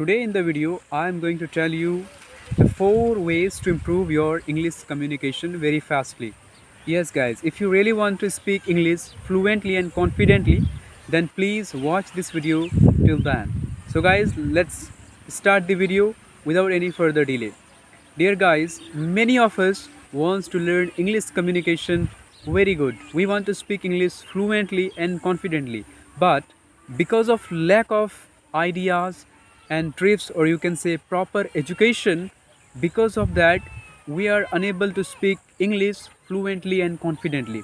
Today in the video, I am going to tell you the 4 ways to improve your English communication very fastly. Yes, guys, if you really want to speak English fluently and confidently, then please watch this video till then. So, guys, let's start the video without any further delay. Dear guys, many of us wants to learn English communication very good. We want to speak English fluently and confidently. But because of lack of ideas and trips, or you can say proper education, because of that we are unable to speak English fluently and confidently.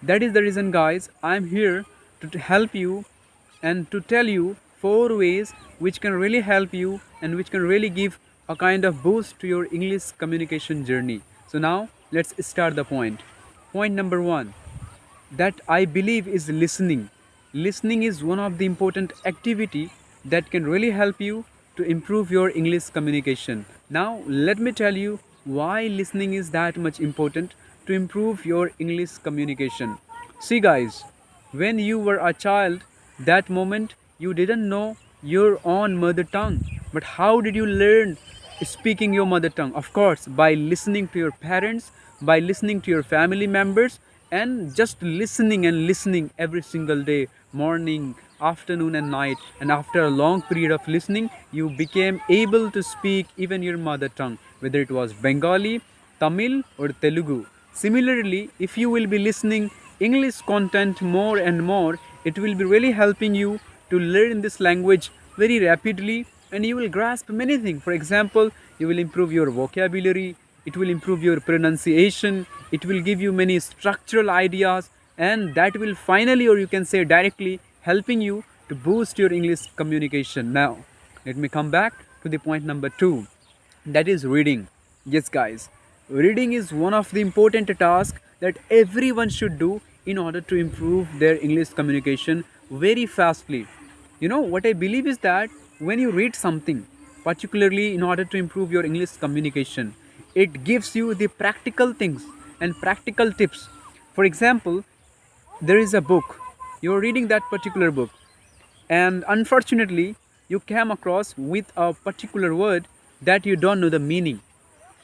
That is the reason, guys, I am here to help you and to tell you 4 ways which can really help you and which can really give a kind of boost to your English communication journey. So now let's start the point. Point number 1, that I believe is listening. Listening is one of the important activity that can really help you to improve your English communication. Now let me tell you why listening is that much important to improve your English communication. See, guys, when you were a child, that moment you didn't know your own mother tongue. But how did you learn speaking your mother tongue? Of course, by listening to your parents, by listening to your family members, and just listening and listening every single day, morning, afternoon, and night. And after a long period of listening, you became able to speak even your mother tongue, whether it was Bengali, Tamil, or Telugu. Similarly, if you will be listening English content more and more, it will be really helping you to learn this language very rapidly, and you will grasp many things. For example, you will improve your vocabulary, it will improve your pronunciation, it will give you many structural ideas, and that will finally, or you can say directly, helping you to boost your English communication. Now, let me come back to the point number 2, that is reading. Yes, guys, reading is one of the important tasks that everyone should do in order to improve their English communication very fastly. You know what I believe is that when you read something, particularly in order to improve your English communication, it gives you the practical things and practical tips. For example, there is a book, you're reading that particular book, and unfortunately you came across with a particular word that you don't know the meaning.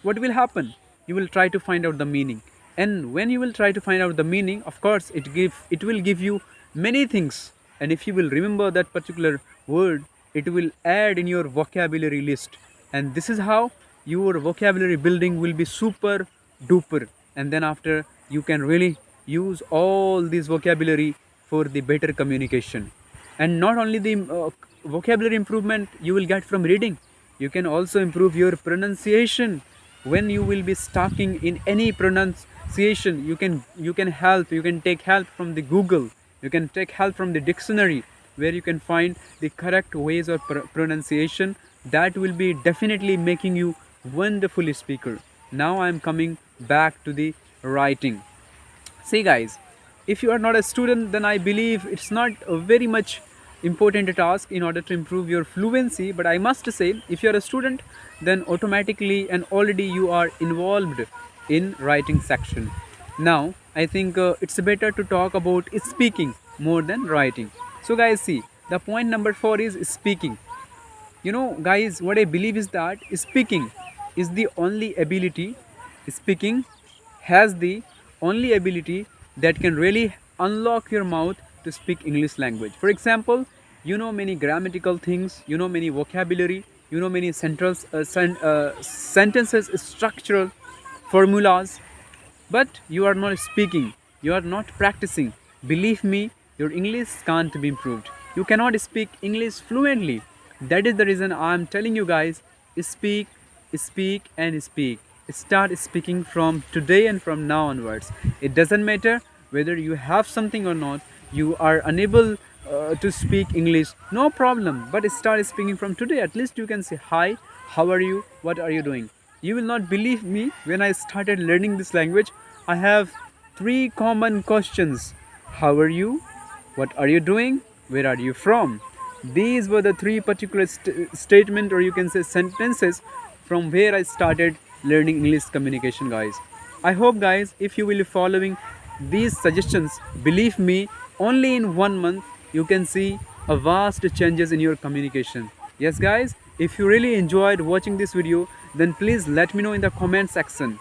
What will happen? You will try to find out the meaning, and when you will try to find out the meaning, of course it will give you many things. And if you will remember that particular word, it will add in your vocabulary list, and this is how your vocabulary building will be super duper. And then after, you can really use all this vocabulary for the better communication. And not only the vocabulary improvement you will get from reading, you can also improve your pronunciation. When you will be stucking in any pronunciation, you can take help from the Google, you can take help from the dictionary, where you can find the correct ways of pronunciation that will be definitely making you wonderful speaker. Now I am coming back to the writing. See, guys, if you are not a student, then I believe it's not a very much important task in order to improve your fluency. But I must say, if you are a student, then automatically and already you are involved in writing section. Now, I think it's better to talk about speaking more than writing. So, guys, see, the point number 4 is speaking. You know, guys, what I believe is that speaking is the only ability, speaking has the only ability that can really unlock your mouth to speak English language. For example, you know many grammatical things, you know many vocabulary, you know many sentences, structural formulas, but you are not speaking, you are not practicing. Believe me, your English can't be improved. You cannot speak English fluently. That is the reason I am telling you, guys, speak, speak, and speak. Start speaking from today and from now onwards. It doesn't matter whether you have something or not, you are unable to speak English, no problem, but start speaking from today. At least you can say hi, how are you, what are you doing. You will not believe me, when I started learning this language, I have three common questions: how are you, what are you doing, where are you from. These were the three particular statement, or you can say sentences, from where I started learning English communication, guys. I hope, guys, if you will be following these suggestions, believe me, only in 1 month you can see a vast changes in your communication. Yes, guys, If you really enjoyed watching this video, then please let me know in the comment section.